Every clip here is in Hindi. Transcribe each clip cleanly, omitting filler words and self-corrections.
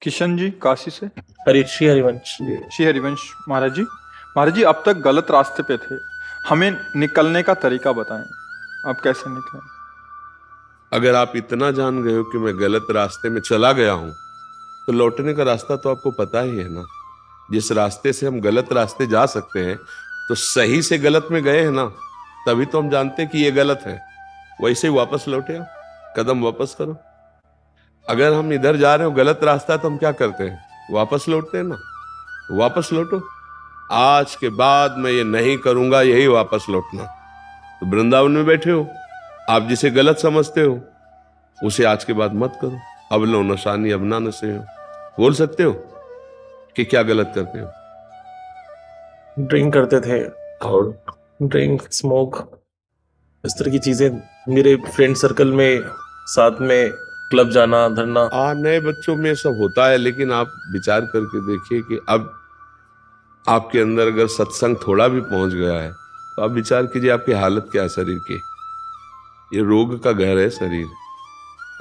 किशन जी काशी से। श्री हरिवंश। श्री हरिवंश महाराज जी। महाराज जी, अब तक गलत रास्ते पे थे, हमें निकलने का तरीका बताएं, आप कैसे निकलें। अगर आप इतना जान गए हो कि मैं गलत रास्ते में चला गया हूं, तो लौटने का रास्ता तो आपको पता ही है ना। जिस रास्ते से हम गलत रास्ते जा सकते हैं, तो सही से गलत में गए हैं ना, तभी तो हम जानते हैं कि ये गलत है। वैसे ही वापस लौटे हो, कदम वापस करो। अगर हम इधर जा रहे हो गलत रास्ता, तो हम क्या करते हैं, वापस लौटते हैं ना। वापस लौटो। आज के बाद मैं ये नहीं करूंगा, यही वापस लौटना। तो वृंदावन में बैठे हो, आप जिसे गलत समझते हो उसे आज के बाद मत करो। अब लो नशानी अब ना नशे हो। बोल सकते हो कि क्या गलत करते हो? ड्रिंक करते थे, और ड्रिंक स्मोक इस तरह की चीजें। मेरे फ्रेंड सर्कल में साथ में क्लब जाना, धरना। नए बच्चों में सब होता है, लेकिन आप विचार करके देखिए कि अब आपके अंदर अगर सत्संग थोड़ा भी पहुंच गया है, तो आप विचार कीजिए आपकी हालत क्या है शरीर की। ये रोग का घर है शरीर।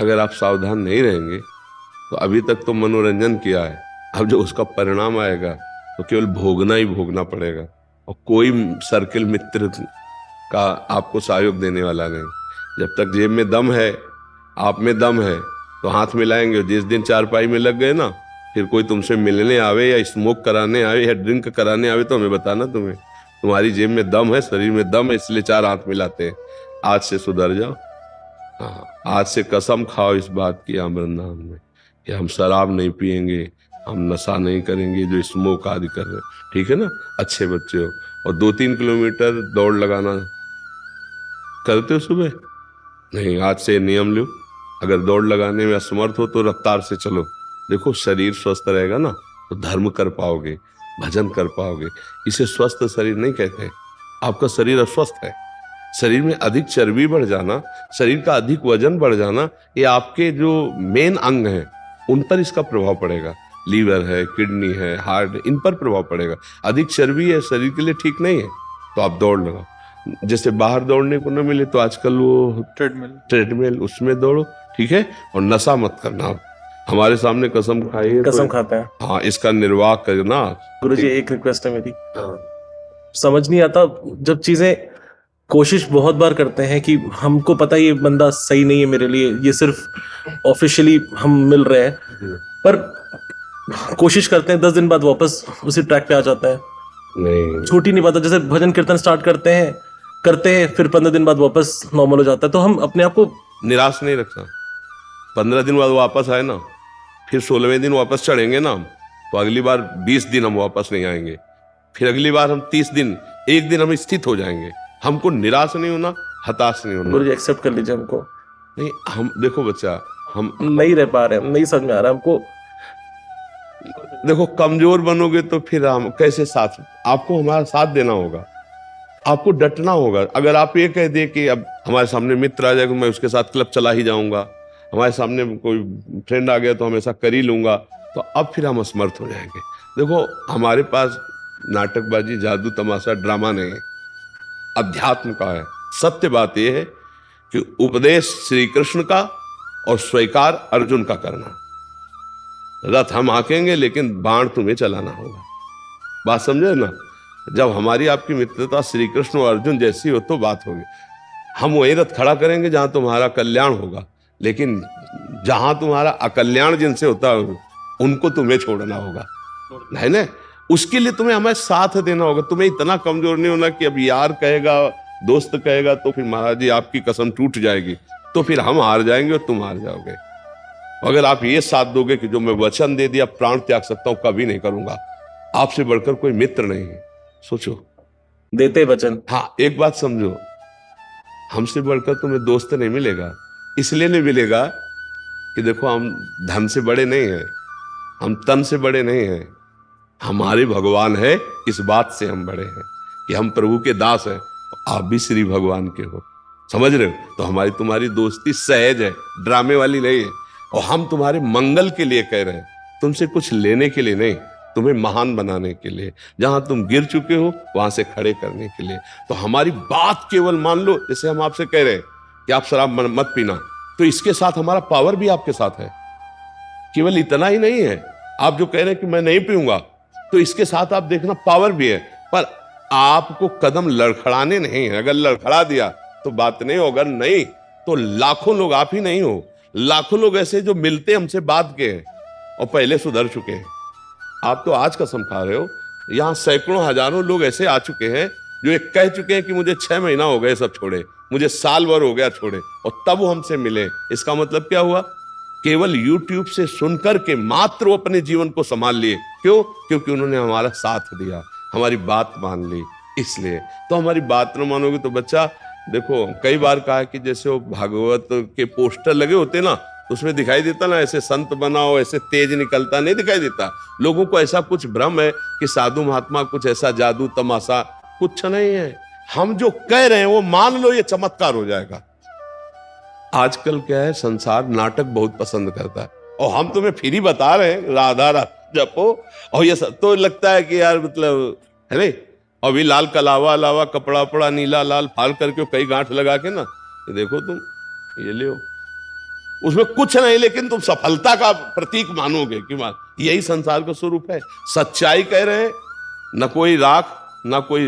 अगर आप सावधान नहीं रहेंगे, तो अभी तक तो मनोरंजन किया है, अब जो उसका परिणाम आएगा तो केवल भोगना ही भोगना पड़ेगा। और कोई सर्किल मित्र का आपको सहयोग देने वाला नहीं। जब तक जेब में दम है, आप में दम है, तो हाथ मिलाएंगे। जिस दिन चारपाई में लग गए ना, फिर कोई तुमसे मिलने आवे या स्मोक कराने आवे या ड्रिंक कराने आवे, तो हमें बताना तुम्हें तुम्हारी जेब में दम है, शरीर में दम है, इसलिए चार हाथ मिलाते हैं। आज से सुधर जाओ। हाँ, आज से कसम खाओ इस बात की हम वृंदावन में कि हम शराब नहीं पिएंगे, हम नशा नहीं करेंगे, जो स्मोक आदि कर रहे हैं। ठीक है ना, अच्छे बच्चे हो। और 2-3 किलोमीटर दौड़ लगाना करते हो सुबह? नहीं, आज से नियम लो। अगर दौड़ लगाने में असमर्थ हो तो रफ्तार से चलो। देखो, शरीर स्वस्थ रहेगा ना, तो धर्म कर पाओगे, भजन कर पाओगे। इसे स्वस्थ शरीर नहीं कहते। आपका शरीर अस्वस्थ है। शरीर में अधिक चर्बी बढ़ जाना, शरीर का अधिक वजन बढ़ जाना, ये आपके जो मेन अंग हैं उन पर इसका प्रभाव पड़ेगा। लीवर है, किडनी है, हार्ट, इन पर प्रभाव पड़ेगा। अधिक चर्बी है, शरीर के लिए ठीक नहीं है। तो आप दौड़ लगाओ। जैसे बाहर दौड़ने को न मिले तो आजकल वो ट्रेडमिल उसमें दौड़ो। ठीक है, और नशा मत करना। हमारे सामने कसम खाइए, कसम खाते हैं। हाँ, इसका निर्वाह करना। गुरुजी, एक रिक्वेस्ट है मेरी। समझ नहीं आता जब चीजें, कोशिश बहुत बार करते हैं कि हमको पता है ये बंदा सही नहीं है मेरे लिए, ये सिर्फ ऑफिशियली हम मिल रहे हैं, पर कोशिश करते हैं, 10 दिन बाद वापस उसी ट्रैक पे आ जाता है। नहीं, छूट ही नहीं पाता। जैसे भजन कीर्तन स्टार्ट करते हैं, फिर 15 दिन बाद वापस नॉर्मल हो जाता है। तो हम अपने आप को निराश नहीं रखना। 15 दिन बाद वापस आए ना, फिर 16वें दिन वापस चढ़ेंगे ना हम, तो अगली बार 20 दिन हम वापस नहीं आएंगे। फिर अगली बार हम 30 दिन, एक दिन हम स्थित हो जाएंगे। हमको निराश नहीं होना, हताश नहीं होना। गुरुजी एक्सेप्ट कर लीजिए हमको। नहीं, हम देखो बच्चा, हम नहीं रह पा रहे, हम नहीं समझ में आ रहा हमको। देखो, कमजोर बनोगे तो फिर हम कैसे साथ, आपको हमारा साथ देना होगा, आपको डटना होगा। अगर आप ये कह दे कि अब हमारे सामने मित्र आ जाएगा, मैं उसके साथ क्लब चला ही जाऊंगा, हमारे सामने कोई फ्रेंड आ गया तो हमेशा कर ही लूंगा, तो अब फिर हम असमर्थ हो जाएंगे। देखो, हमारे पास नाटकबाजी, जादू, तमाशा, ड्रामा नहीं है, अध्यात्म का है। सत्य बात यह है कि उपदेश श्री कृष्ण का और स्वीकार अर्जुन का करना। रथ हम हाकेंगे, लेकिन बाण तुम्हें चलाना होगा। बात समझे ना? जब हमारी आपकी मित्रता श्री कृष्ण और अर्जुन जैसी हो तो बात होगी। हम वही रथ खड़ा करेंगे जहां तुम्हारा कल्याण होगा, लेकिन जहां तुम्हारा अकल्याण जिनसे होता है उनको तुम्हें छोड़ना होगा, है ना? उसके लिए तुम्हें हमें साथ देना होगा। तुम्हें इतना कमजोर नहीं होना कि अब यार कहेगा, दोस्त कहेगा, तो फिर महाराज जी आपकी कसम टूट जाएगी, तो फिर हम हार जाएंगे और तुम हार जाओगे। अगर आप ये साथ दोगे कि जो मैं वचन दे दिया प्राण त्याग सकता हूं, कभी नहीं करूंगा, आपसे बढ़कर कोई मित्र नहीं है। सोचो, देते वचन। हाँ, एक बात समझो, हमसे बढ़कर तुम्हें दोस्त नहीं मिलेगा। इसलिए नहीं मिलेगा कि देखो, हम धन से बड़े नहीं हैं, हम तन से बड़े नहीं हैं, हमारे भगवान है। इस बात से हम बड़े हैं कि हम प्रभु के दास हैं, आप भी श्री भगवान के हो। समझ रहे हो? तो हमारी तुम्हारी दोस्ती सहज है, ड्रामे वाली नहीं है। और हम तुम्हारे मंगल के लिए कह रहे हैं, तुमसे कुछ लेने के लिए नहीं, तुम्हें महान बनाने के लिए। जहां तुम गिर चुके हो वहां से खड़े करने के लिए। तो हमारी बात केवल मान लो। जैसे हम आपसे कह रहे हैं कि आप शराब मत पीना, तो इसके साथ हमारा पावर भी आपके साथ है। केवल इतना ही नहीं है, आप जो कह रहे हैं कि मैं नहीं पीऊंगा, तो इसके साथ आप देखना पावर भी है, पर आपको कदम लड़खड़ाने नहीं है। अगर लड़खड़ा दिया तो बात नहीं होगा, नहीं तो लाखों लोग, आप ही नहीं हो, लाखों लोग ऐसे जो मिलते हमसे बात के हैं और पहले सुधर चुके हैं। आप तो आज कसम खा रहे हो, यहां सैकड़ों हजारों लोग ऐसे आ चुके हैं जो एक कह चुके हैं कि मुझे 6 महीना हो गए सब छोड़े, मुझे साल भर हो गया छोड़े, और तब वो हमसे मिले। इसका मतलब क्या हुआ? केवल YouTube से सुनकर के मात्र वो अपने जीवन को संभाल लिए। क्यों? क्योंकि उन्होंने हमारा साथ दिया, हमारी बात मान ली। इसलिए तो हमारी बात न मानोगे तो बच्चा, देखो कई बार कहा कि जैसे वो भागवत के पोस्टर लगे होते ना, तो उसमें दिखाई देता ना ऐसे संत बनाओ, ऐसे तेज निकलता, नहीं दिखाई देता। लोगों को ऐसा कुछ भ्रम है कि साधु महात्मा कुछ ऐसा जादू तमाशा, कुछ नहीं है। हम जो कह रहे हैं वो मान लो, ये चमत्कार हो जाएगा। आजकल क्या है, संसार नाटक बहुत पसंद करता है, और हम तुम्हें फिर ही बता रहे हैं राधा राधा जपो, और ये सब तो लगता है कि यार मतलब अरे अभी लाल कलावा अलावा कपड़ा उपड़ा नीला लाल फाल करके कई गांठ लगा के ना, ये देखो तुम, ये ले उसमें कुछ नहीं, लेकिन तुम सफलता का प्रतीक मानोगे कि मान, यही संसार का स्वरूप है। सच्चाई कह रहे हैं, न कोई राख न कोई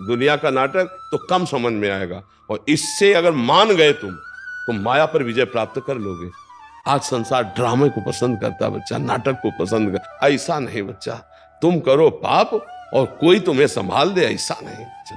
दुनिया का नाटक, तो कम समझ में आएगा। और इससे अगर मान गए तुम, तो माया पर विजय प्राप्त कर लोगे। आज संसार ड्रामे को पसंद करता है बच्चा, नाटक को पसंद कर, ऐसा नहीं बच्चा। तुम करो पाप और कोई तुम्हें संभाल दे, ऐसा नहीं बच्चा।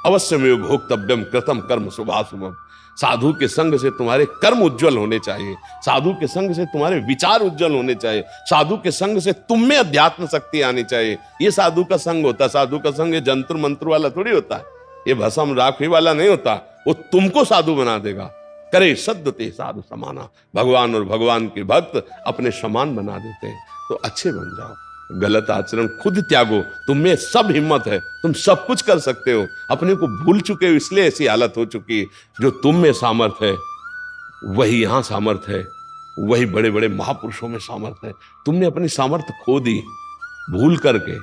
अवश्य में भोक्तव्यम कृतम कर्म शुभाशुभम। साधु के संग से तुम्हारे कर्म उज्जवल होने चाहिए, साधु के संग से तुम्हारे विचार उज्जवल होने चाहिए, साधु के संग से तुम में अध्यात्म शक्ति आनी चाहिए। ये साधु का संग होता है। साधु का संग ये जंतुर मंत्र वाला थोड़ी होता है, ये भस्म राखी वाला नहीं होता। वो तुमको साधु बना देगा। करे सद्दते साधु समाना, भगवान और भगवान के भक्त अपने समान बना देते हैं। तो अच्छे बन जाओ, गलत आचरण खुद त्यागो, तुम में सब हिम्मत है, तुम सब कुछ कर सकते हो। अपने को भूल चुके हो, इसलिए ऐसी हालत हो चुकी है। जो तुम में सामर्थ्य है वही यहां सामर्थ्य है, वही बड़े बड़े महापुरुषों में सामर्थ्य है। तुमने अपनी सामर्थ्य खो दी, भूल करके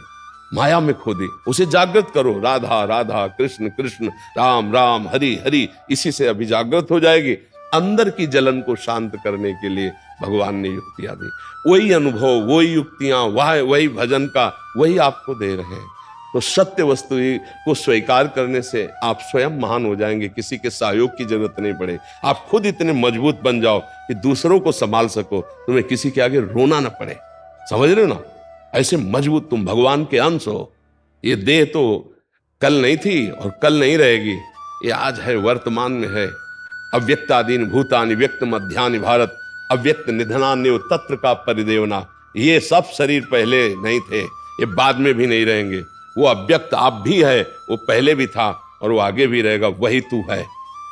माया में खो दी। उसे जागृत करो, राधा राधा कृष्ण कृष्ण राम राम हरि हरि, इसी से अभी जागृत हो जाएगी। अंदर की जलन को शांत करने के लिए भगवान ने युक्तियां दी। वही अनुभव, वही युक्तियां, वही भजन का, वही आपको दे रहे हैं। तो सत्य वस्तु को स्वीकार करने से आप स्वयं महान हो जाएंगे, किसी के सहयोग की जरूरत नहीं पड़े। आप खुद इतने मजबूत बन जाओ कि दूसरों को संभाल सको, तुम्हें किसी के आगे रोना ना पड़े। समझ रहे हो ना? ऐसे मजबूत तुम भगवान के अंश हो। ये देह तो कल नहीं थी और कल नहीं रहेगी, ये आज है, वर्तमान में है। अव्यक्तादीन भूतानि व्यक्त मध्यानि भारत, अव्यक्त निधनान्य तत्र का परिदेवना। ये सब शरीर पहले नहीं थे, ये बाद में भी नहीं रहेंगे। वो अव्यक्त आप भी है, वो पहले भी था और वो आगे भी रहेगा। वही तू है,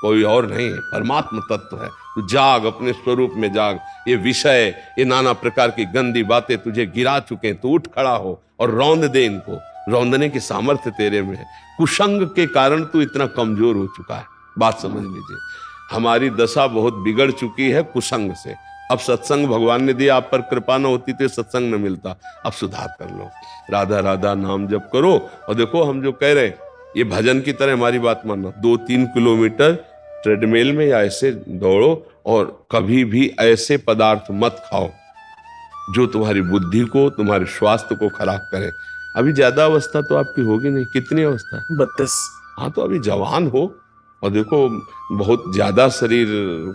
कोई और नहीं है, परमात्मा तत्व है। तू जाग, अपने स्वरूप में जाग। ये विषय, ये नाना प्रकार की गंदी बातें तुझे गिरा चुके हैं, तू उठ खड़ा हो और रौंद दे इनको। रौंदने की सामर्थ्य तेरे में है। कुसंग के कारण तू इतना कमजोर हो चुका है। बात समझ लीजिए, हमारी दशा बहुत बिगड़ चुकी है कुसंग से। अब सत्संग भगवान ने दिया, आप पर कृपा न होती तो सत्संग न मिलता। अब सुधार कर लो, राधा राधा नाम जप करो। और देखो हम जो कह रहे, ये भजन की तरह हमारी बात मानो। 2-3 किलोमीटर ट्रेडमिल में या ऐसे दौड़ो, और कभी भी ऐसे पदार्थ मत खाओ जो तुम्हारी बुद्धि को, तुम्हारे स्वास्थ्य को खराब करे। अभी ज्यादा अवस्था तो आपकी होगी नहीं। कितनी अवस्था? 32। हाँ, तो अभी जवान हो। और देखो, बहुत ज्यादा शरीर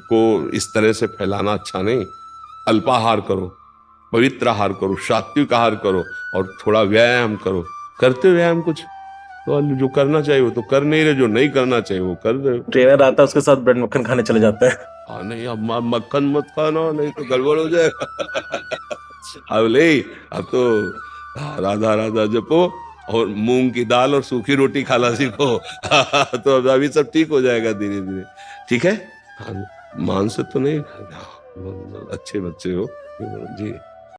को इस तरह से फैलाना अच्छा नहीं। अल्पाहार करो, पवित्र आहार करो, सात्विक आहार करो, और थोड़ा व्यायाम करो। करते हो व्यायाम कुछ? तो जो करना चाहिए वो तो कर नहीं रहे, जो नहीं करना चाहिए वो कर रहे हो। ट्रेनर आता है, उसके साथ ब्रेड मक्खन खाने चले जाते हैं। हाँ नहीं, अब मक्खन मत खाना, नहीं तो गड़बड़ हो जाएगा। अब ले, अब तो राधा राधा जपो और मूंग की दाल और सूखी रोटी खाना सीखो। तो अभी सब ठीक हो जाएगा धीरे धीरे। ठीक है? हाँ, मांस तो नहीं, अच्छे बच्चे हो जी।